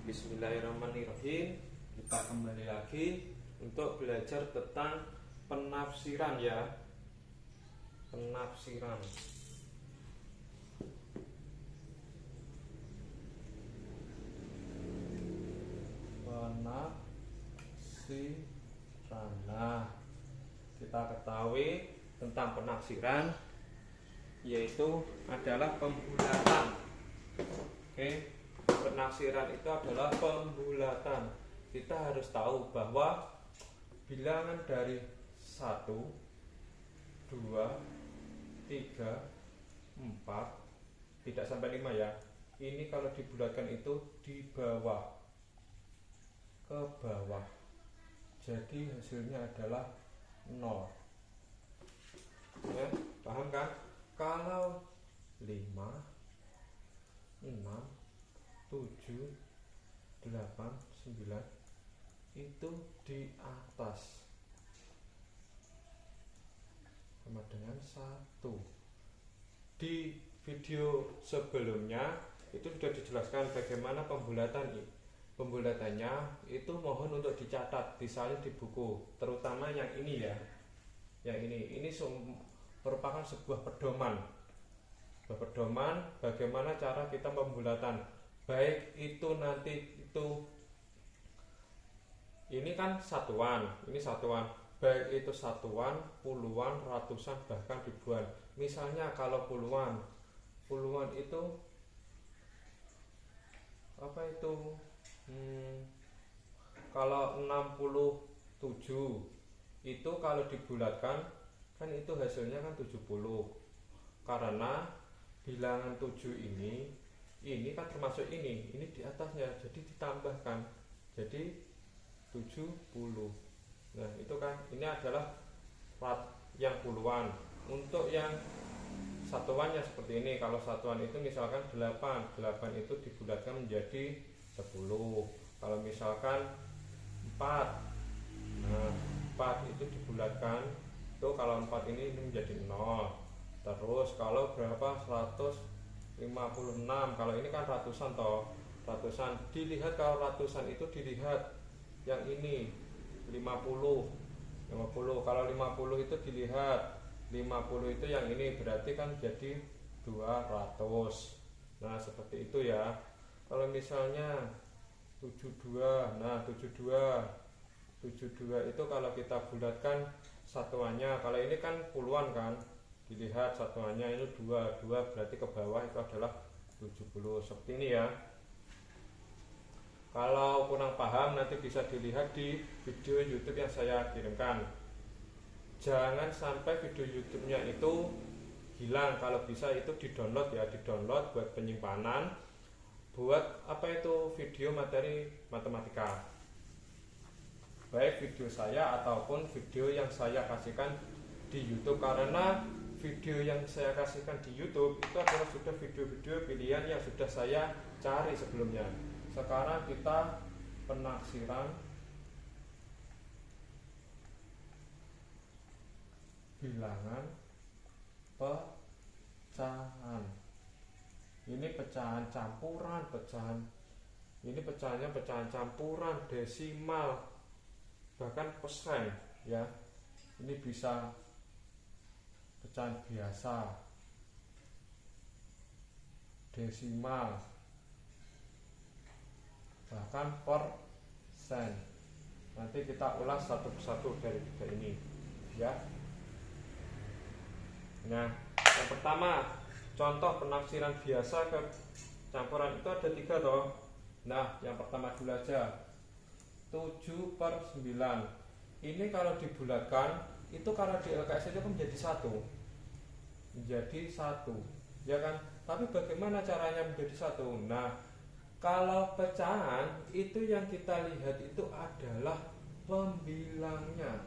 Bismillahirrahmanirrahim. Kita kembali lagi untuk belajar tentang penafsiran ya. Penafsiran. Nah, kita ketahui tentang penafsiran yaitu adalah pembulatan. Oke. Penafsiran itu adalah pembulatan. Kita harus tahu bahwa bilangan dari 1, 2, 3, 4 tidak sampai 5 ya. Ini kalau dibulatkan itu di bawah ke bawah. Jadi hasilnya adalah 0. Ya, paham kan? Kalau 5, 6, 7, 8, 9 itu di atas sama dengan 1. Di video sebelumnya itu sudah dijelaskan bagaimana pembulatannya. Itu mohon untuk dicatat, disalin di buku, terutama yang ini ya. Yang ini merupakan sebuah pedoman bagaimana cara kita pembulatan. Baik itu nanti itu ini kan satuan, ini satuan, baik itu satuan, puluhan, ratusan, bahkan ribuan. Misalnya kalau puluhan itu apa itu? Kalau 67 itu kalau dibulatkan kan itu hasilnya kan 70. Karena bilangan 7 ini kan termasuk ini di atasnya, jadi ditambahkan jadi 70. Nah itu kan ini adalah yang puluhan. Untuk yang satuannya seperti ini, kalau satuan itu misalkan 8 itu dibulatkan menjadi 10. Kalau misalkan 4, nah 4 itu dibulatkan itu, kalau 4 ini menjadi 0. Terus kalau berapa, 156, kalau ini kan ratusan toh, ratusan. Dilihat kalau ratusan itu dilihat yang ini 50. Kalau 50 itu dilihat 50 itu yang ini, berarti kan jadi 200. Nah seperti itu ya. Kalau misalnya 72, nah 72 itu kalau kita bulatkan satuannya, kalau ini kan puluhan kan, dilihat satuannya ini 2 berarti ke bawah itu adalah 70. Seperti ini ya. Kalau kurang paham nanti bisa dilihat di video YouTube yang saya kirimkan. Jangan sampai video YouTube-nya itu hilang. Kalau bisa itu di-download ya, di-download buat penyimpanan, buat apa itu, video materi matematika. Baik video saya ataupun video yang saya kasihkan di YouTube, karena video yang saya kasihkan di YouTube itu adalah sudah video-video pilihan yang sudah saya cari sebelumnya. Sekarang kita penafsiran bilangan pecahan. Ini pecahan campuran, ini pecahannya pecahan campuran, desimal, bahkan persen ya. Ini bisa pecahan biasa, desimal, bahkan persen. Nanti kita ulas satu persatu dari tiga ini ya. Nah yang pertama, contoh penafsiran biasa ke campuran itu ada 3 toh. Nah yang pertama dulu aja, 7/9. Ini kalau dibulatkan itu, kalau di LKS itu menjadi 1 ya kan. Tapi bagaimana caranya menjadi 1? Nah kalau pecahan itu yang kita lihat itu adalah pembilangnya.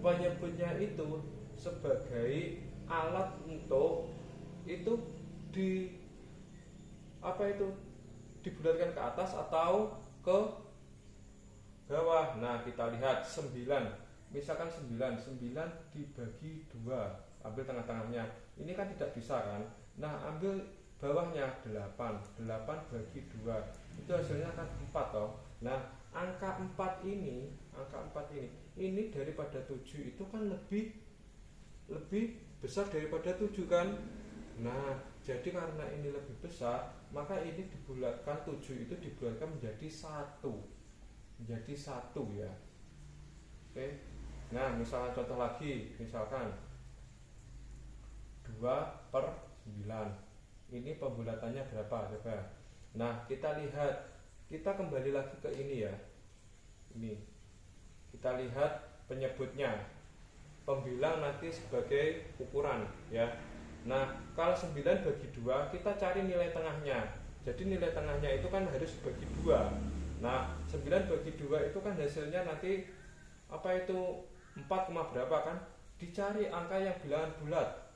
Penyebutnya itu sebagai alat untuk itu dibulatkan ke atas atau ke bawah. Nah kita lihat 9, misalkan 9 dibagi 2, ambil tengah-tengahnya. Ini kan tidak bisa kan. Nah ambil bawahnya 8 bagi 2 itu hasilnya kan 4 toh. Nah angka 4 ini daripada 7 itu kan lebih besar daripada 7 kan. Nah jadi karena ini lebih besar, maka ini dibulatkan, 7 itu dibulatkan menjadi 1 ya. Oke. Nah misalnya contoh lagi, misalkan 2/9, ini pembulatannya berapa coba. Nah kita lihat, kita kembali lagi ke ini ya, ini kita lihat penyebutnya, pembilang nanti sebagai ukuran ya. Nah kalau 9 bagi 2 kita cari nilai tengahnya, jadi nilai tengahnya itu kan harus bagi 2. Nah 9 bagi 2 itu kan hasilnya nanti apa itu 4, berapa kan, dicari angka yang bilangan bulat,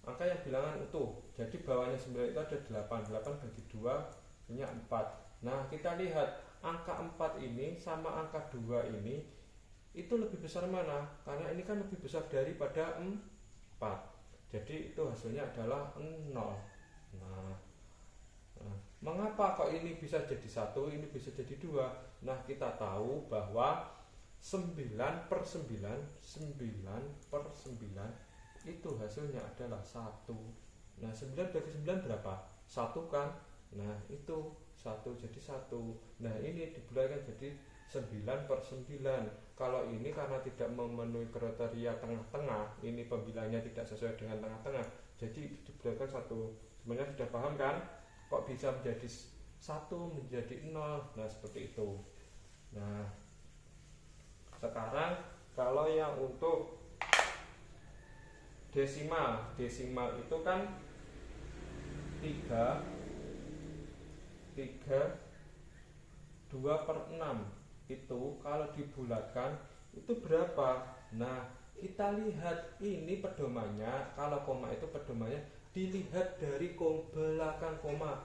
angka yang bilangan utuh. Jadi bawahnya 9 itu ada 8 bagi 2 punya 4. Nah kita lihat angka 4 ini sama angka 2 ini itu lebih besar mana, karena ini kan lebih besar daripada 4, jadi itu hasilnya adalah 0. Nah mengapa kok ini bisa jadi 1, ini bisa jadi 2? Nah kita tahu bahwa 9/9 itu hasilnya adalah 1. Nah 9 bagi 9 berapa? 1 kan. Nah itu 1 jadi 1. Nah ini dibulatkan jadi 9/9. Kalau ini karena tidak memenuhi kriteria tengah-tengah, ini pembilangnya tidak sesuai dengan tengah-tengah, jadi dibulatkan 1. Sebenarnya sudah paham kan? Kok bisa menjadi 1 menjadi 0? Nah seperti itu. Nah sekarang kalau yang untuk desimal itu kan 2/6 itu kalau dibulatkan itu berapa? Nah kita lihat ini pedomannya, kalau koma itu pedomannya dilihat dari belakang koma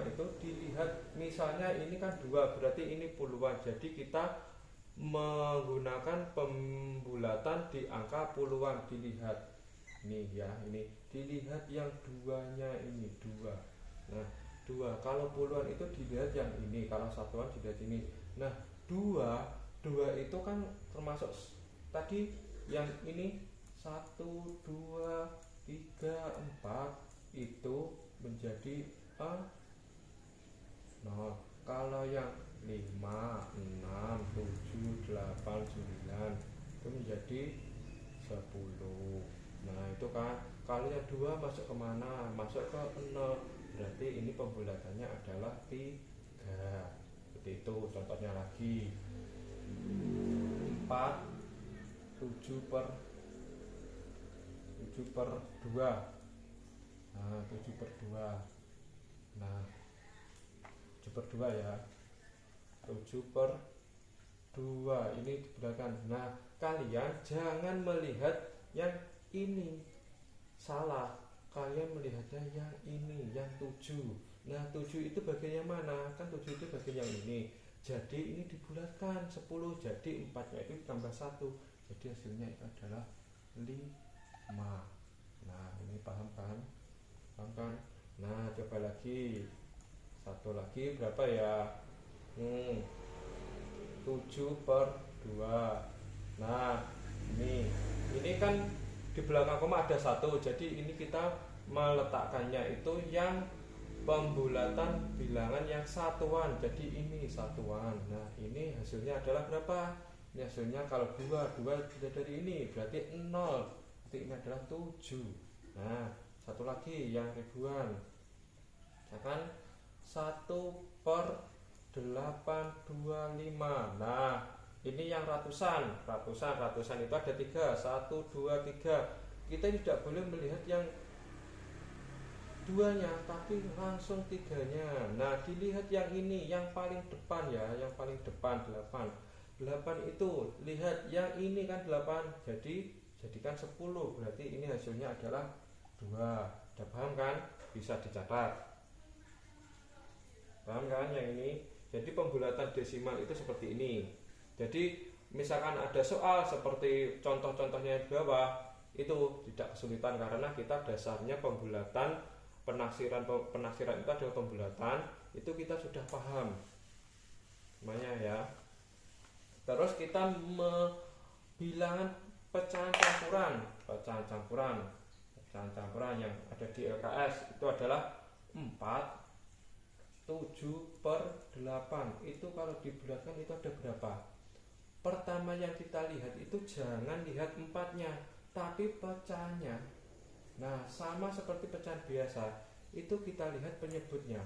itu dilihat, misalnya ini kan 2 berarti ini puluhan, jadi kita menggunakan pembulatan di angka puluhan. Dilihat nih ya, ini dilihat yang 2-nya ini 2. Nah 2 kalau puluhan itu dilihat yang ini, kalau satuan dilihat ini. Nah 2 itu kan termasuk tadi yang ini 1, 2, 3, 4 itu menjadi 0. Kalau yang 5, 6, 7, 8, 9 itu menjadi 10. Nah itu kan kalau yang 2 masuk kemana? Masuk ke 0, berarti ini pembulatannya adalah 3. Seperti itu. Contohnya lagi 4 7/2. Nah 7/2. Nah 7/2 ya, 7/2 ini dibulatkan. Nah kalian jangan melihat yang ini, salah, kalian melihatnya yang ini, yang 7. Nah 7 itu bagian yang mana? Kan 7 itu bagian yang ini, jadi ini dibulatkan 10, jadi 4 nya itu tambah 1, jadi hasilnya itu adalah 5. Nah ini paham kan? Nah coba lagi, satu lagi berapa ya? 7/2. Nah ini kan di belakang koma ada 1, jadi ini kita meletakkannya itu yang pembulatan bilangan yang satuan, jadi ini satuan. Nah ini hasilnya adalah berapa? Ini hasilnya kalau 2 tidak dari ini berarti 0, berarti ini adalah 7. Nah satu lagi yang ribuan, misalkan 1/825. Nah ini yang ratusan itu ada 3, 1, 2, 3. Kita tidak boleh melihat yang 2-nya, tapi langsung 3-nya. Nah dilihat yang ini, yang paling depan ya, yang paling depan 8 itu lihat yang ini kan 8, jadi jadikan 10, berarti ini hasilnya adalah 2. Udah paham kan? Bisa dicatat. Paham kan yang ini? Jadi pembulatan desimal itu seperti ini. Jadi misalkan ada soal seperti contoh-contohnya di bawah, itu tidak kesulitan karena kita dasarnya pembulatan penafsiran itu adalah pembulatan, itu kita sudah paham semuanya ya. Terus kita bilangan pecahan campuran yang ada di LKS itu adalah 4, 7 per 8. Itu kalau dibulatkan itu ada berapa? Pertama yang kita lihat itu jangan lihat 4-nya, tapi pecahannya. Nah, sama seperti pecahan biasa, itu kita lihat penyebutnya.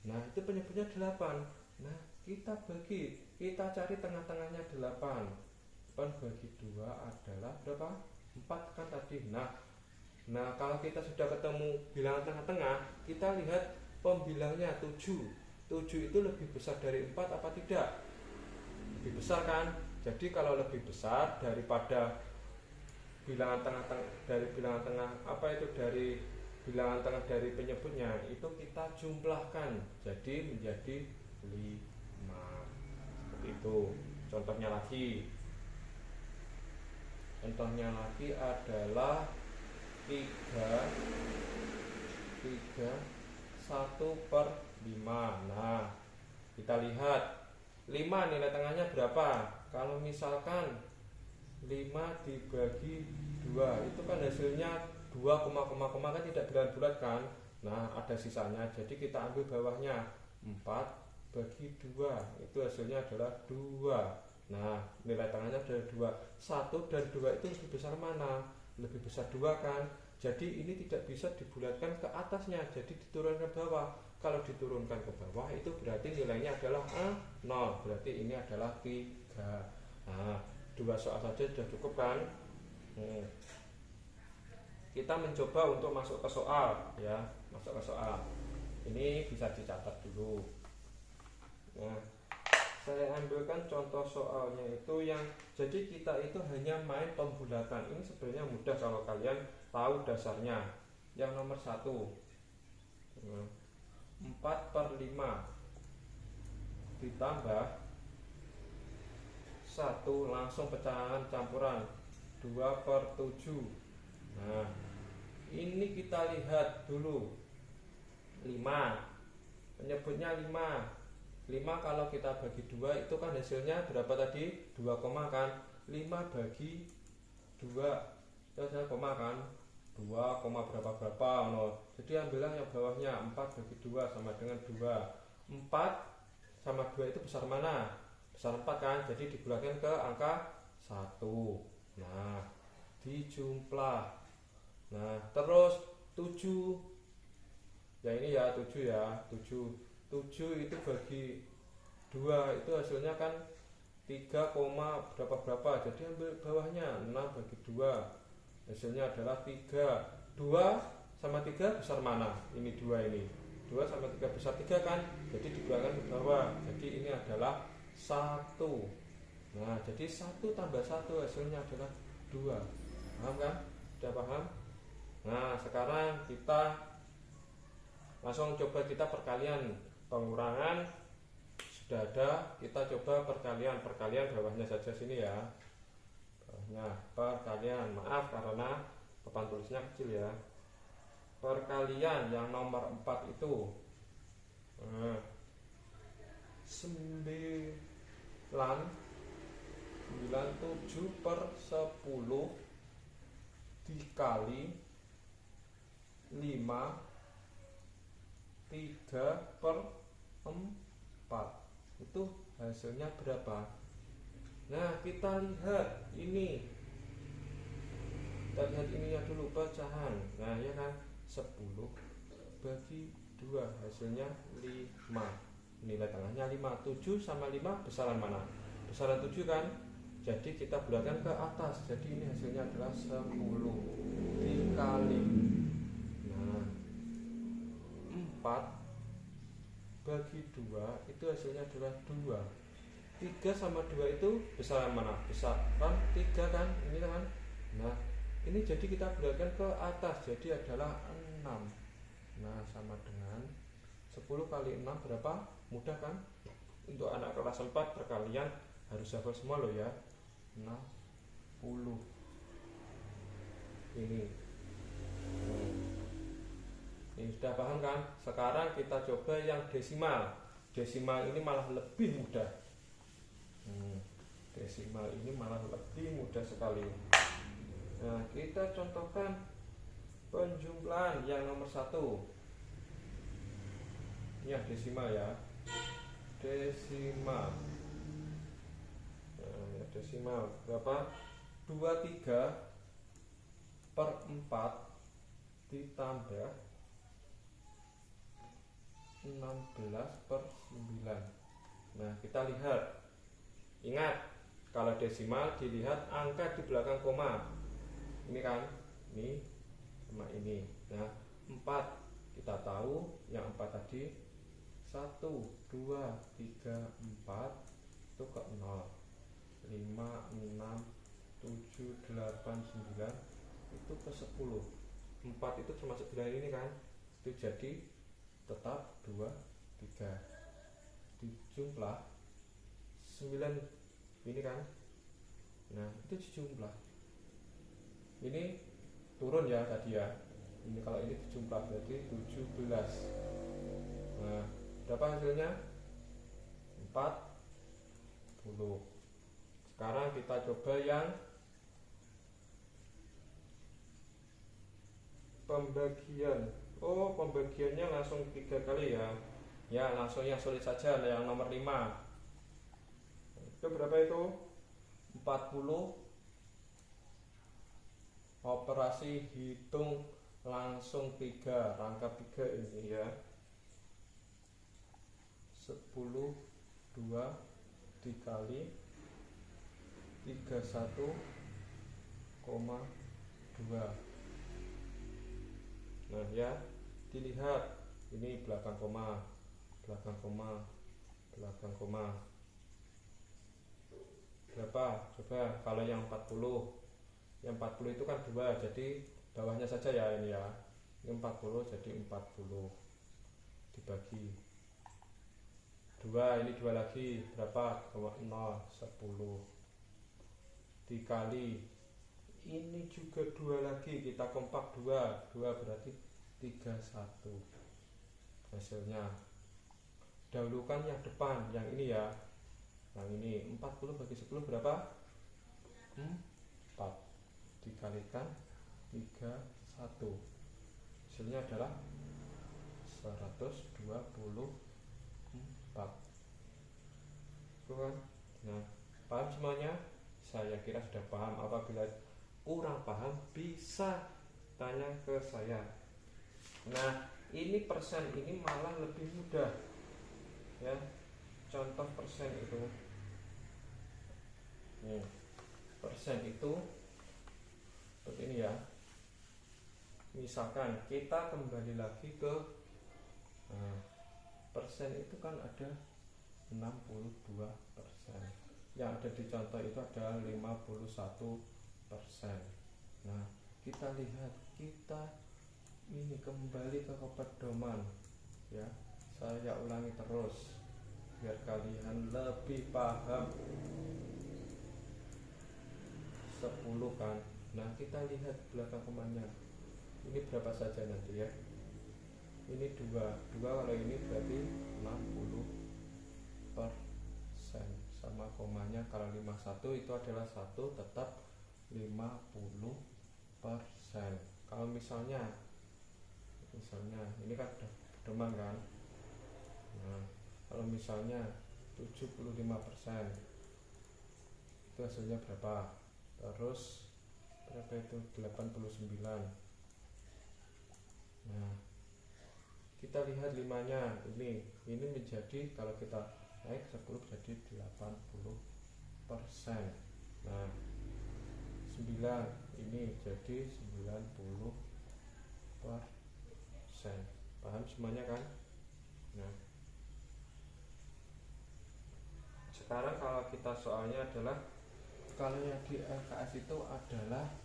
Nah, itu penyebutnya 8. Nah, kita cari tengah-tengahnya 8. 8 bagi 2 adalah berapa? 4 kan tadi. Nah, kalau kita sudah ketemu bilangan tengah-tengah, kita lihat pembilangnya 7. 7 itu lebih besar dari 4 apa tidak? Lebih besar kan? Jadi kalau lebih besar daripada bilangan tengah-tengah, dari bilangan tengah dari bilangan tengah dari penyebutnya, itu kita jumlahkan jadi menjadi 5. Seperti itu. Contohnya lagi adalah 3 1 per 5. Nah, kita lihat 5 nilai tengahnya berapa? Kalau misalkan 5 dibagi 2, itu kan hasilnya 2, kan tidak bulat-bulat kan. Nah, ada sisanya, jadi kita ambil bawahnya 4 bagi 2, itu hasilnya adalah 2. Nah, nilai tengahnya adalah 2. 1 dan 2 itu lebih besar mana? Lebih besar 2 kan. Jadi ini tidak bisa dibulatkan ke atasnya, jadi diturunkan ke bawah. Kalau diturunkan ke bawah itu berarti nilainya adalah 0, berarti ini adalah 3. Nah, 2 soal saja sudah cukup kan. Kita mencoba untuk masuk ke soal ya, ini bisa dicatat dulu. Nah, saya ambilkan contoh soalnya itu yang jadi kita itu hanya main pembulatan. Ini sebenarnya mudah kalau kalian tahu dasarnya. Yang nomor 1, 4 per 5 ditambah 1, langsung pecahan campuran 2 per 7. Nah, ini kita lihat dulu 5, penyebutnya 5 kalau kita bagi 2 itu kan hasilnya berapa tadi? 2, kan. 5 bagi 2 itu adalah koma kan, 2, berapa no. Jadi ambillah yang bawahnya 4 bagi 2 sama dengan 2. 4 sama 2 itu besar mana? Besar 4 kan, jadi dibulatkan ke angka 1. Nah, dijumlah. Nah, terus 7 ya, ini ya 7 ya, 7 itu bagi 2 itu hasilnya kan 3, berapa, jadi ambil bawahnya 6 bagi 2, hasilnya adalah 3. 2 sama 3 besar mana? Ini 2 sama 3 besar 3 kan, jadi dibuangkan ke bawah, jadi ini adalah 1. Nah, jadi 1 tambah 1 hasilnya adalah 2. Paham kan? Sudah paham? Nah, sekarang kita langsung coba kita perkalian. Pengurangan sudah ada, kita coba perkalian bawahnya saja sini ya, bawahnya perkalian. Maaf karena papan tulisnya kecil ya. Perkalian yang nomor 4 itu 97 per 10 dikali 5 3 per 4, itu hasilnya berapa? Nah, kita lihat ini, kita lihat ininya dulu, pecahan. Nah, ya kan, 10 bagi 2 hasilnya 5, nilai tengahnya 5. 7 sama 5 besaran mana? Besaran 7 kan, jadi kita bulatkan ke atas, jadi ini hasilnya adalah 10 dikali 4 bagi 2 itu hasilnya adalah 2. 3 sama 2 itu besaran mana? Besaran 3 kan, ini kan. Nah, ini jadi kita bulatkan ke atas, jadi adalah 6. Nah, sama dengan 10 kali 6 berapa? Mudah kan? Untuk anak kelas 4 perkalian harus hafal semua loh ya. 60 ini. Ini sudah paham kan? Sekarang kita coba yang desimal. Desimal ini malah lebih mudah. Desimal ini malah lebih mudah sekali. Nah, kita contohkan penjumlahan yang nomor 1. Ya, desimal ya. Desimal. Nah, ya, desimal berapa? 23/4 ditambah 16/9. Nah, kita lihat. Ingat, kalau desimal dilihat angka di belakang koma. Ini kan, ini sama ini. Nah, 4 kita tahu yang 4 tadi 1, 2, 3, 4 itu ke 0. 5, 6, 7, 8, 9 itu ke 10. 4 itu termasuk bilangan ini kan, itu jadi tetap 2, 3 dijumlah 9 ini kan. Nah, itu dijumlah ini turun ya tadi ya. Ini kalau ini dijumlah berarti 17. Nah, berapa hasilnya? 40. Sekarang kita coba yang pembagian. Oh, pembagiannya langsung 3 kali ya. Ya, langsung yang sulit saja, yang nomor 5. Itu berapa itu? 40. Operasi hitung langsung 3, rangkap 3 ini ya. 10, 2 dikali 31,2. Nah ya, dilihat ini belakang koma, belakang koma, belakang koma. Berapa? Coba kalau yang 40. Yang 40 itu kan 2, jadi bawahnya saja ya ini ya. Ini 40 jadi 40 dibagi 2, ini 2 lagi berapa? 0, 10 dikali ini juga 2 lagi, kita kompak 2 berarti 31 hasilnya. Dahulukan yang depan, yang ini ya, yang ini 40 bagi 10 berapa? 4 dikalikan 31 hasilnya adalah 124. Nah, paham semuanya? Saya kira sudah paham. Apabila kurang paham bisa tanya ke saya. Nah, ini persen ini malah lebih mudah ya. Contoh persen itu nih, persen itu seperti ini ya. Misalkan kita kembali lagi ke persen itu kan ada 62%. Yang ada di contoh itu adalah 51%. Nah, kita lihat, kita ini kembali ke pedoman ya. Saya ulangi terus biar kalian lebih paham. 10 kan. Nah, kita lihat belakang komanya. Ini berapa saja nanti ya. Ini 2 kalau ini berarti 60%. Sama komanya, kalau 51 itu adalah 1 tetap 50%. Kalau misalnya ini kan udah pedoman kan. Nah, kalau misalnya 75% itu hasilnya berapa? Terus berapa itu? 89. Nah, kita lihat 5-nya ini menjadi, kalau kita naik 10 jadi 80%. Nah, 9 ini jadi 90%. Paham semuanya kan? Nah, sekarang kalau kita soalnya adalah, kalau yang di LKS itu adalah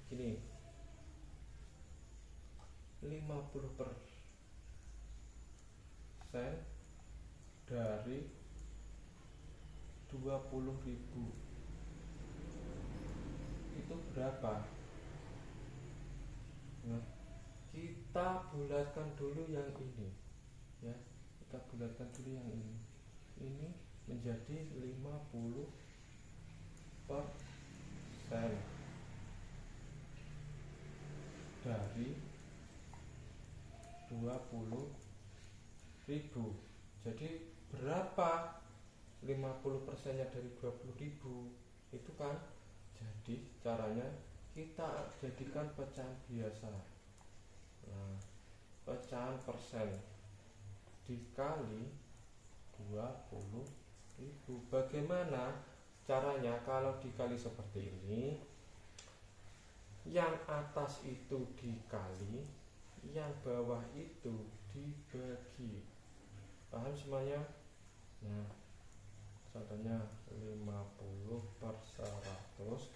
gini, 50% dari 20.000 itu berapa? Nah, kita bulatkan dulu yang ini ya, kita bulatkan dulu yang ini menjadi 50% dari 20.000. Jadi berapa 50% nya dari 20.000 itu kan? Jadi caranya kita jadikan pecahan biasa. Nah, pecahan persen dikali 20.000. Bagaimana caranya kalau dikali seperti ini? Yang atas itu dikali, yang bawah itu dibagi. Paham semuanya? Nah, contohnya 50/100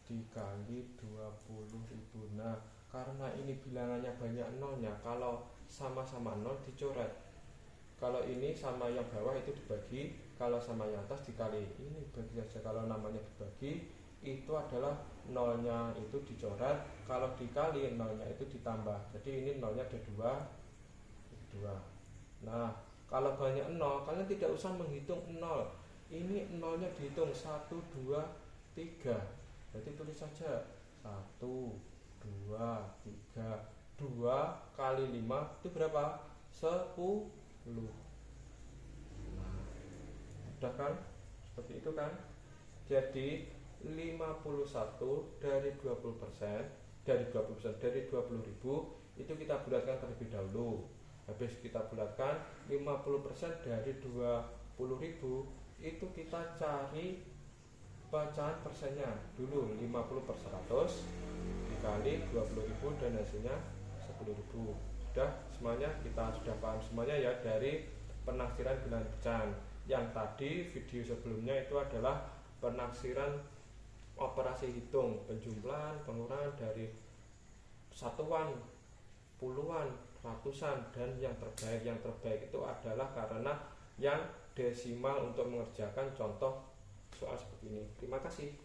dikali 20.000. Nah, karena ini bilangannya banyak nolnya, kalau sama-sama nol dicoret. Kalau ini sama yang bawah itu dibagi, kalau sama yang atas dikali. Ini bagi saja. Kalau namanya dibagi, itu adalah nolnya itu dicoret, kalau dikali nolnya itu ditambah. Jadi ini nolnya ada 2. Nah, kalau banyak nol, kalian tidak usah menghitung nol. Ini nolnya dihitung 1, 2, 3. Berarti tulis saja 1, 2, 3. 2 kali 5 itu berapa? 10. Nah, udah kan? Seperti itu kan? Jadi 51 dari 20%, dari 20.000 itu kita bulatkan terlebih dahulu. Habis kita bulatkan 50% dari 20.000 itu kita cari pecahan persennya dulu. 50/100 dikali 20.000 dan hasilnya 10.000. Sudah semuanya, kita sudah paham semuanya ya dari penaksiran bilangan pecahan. Yang tadi video sebelumnya itu adalah penaksiran operasi hitung, penjumlahan, pengurangan dari satuan, puluhan, ratusan, dan yang terbaik. Yang terbaik itu adalah karena yang desimal untuk mengerjakan contoh soal seperti ini. Terima kasih.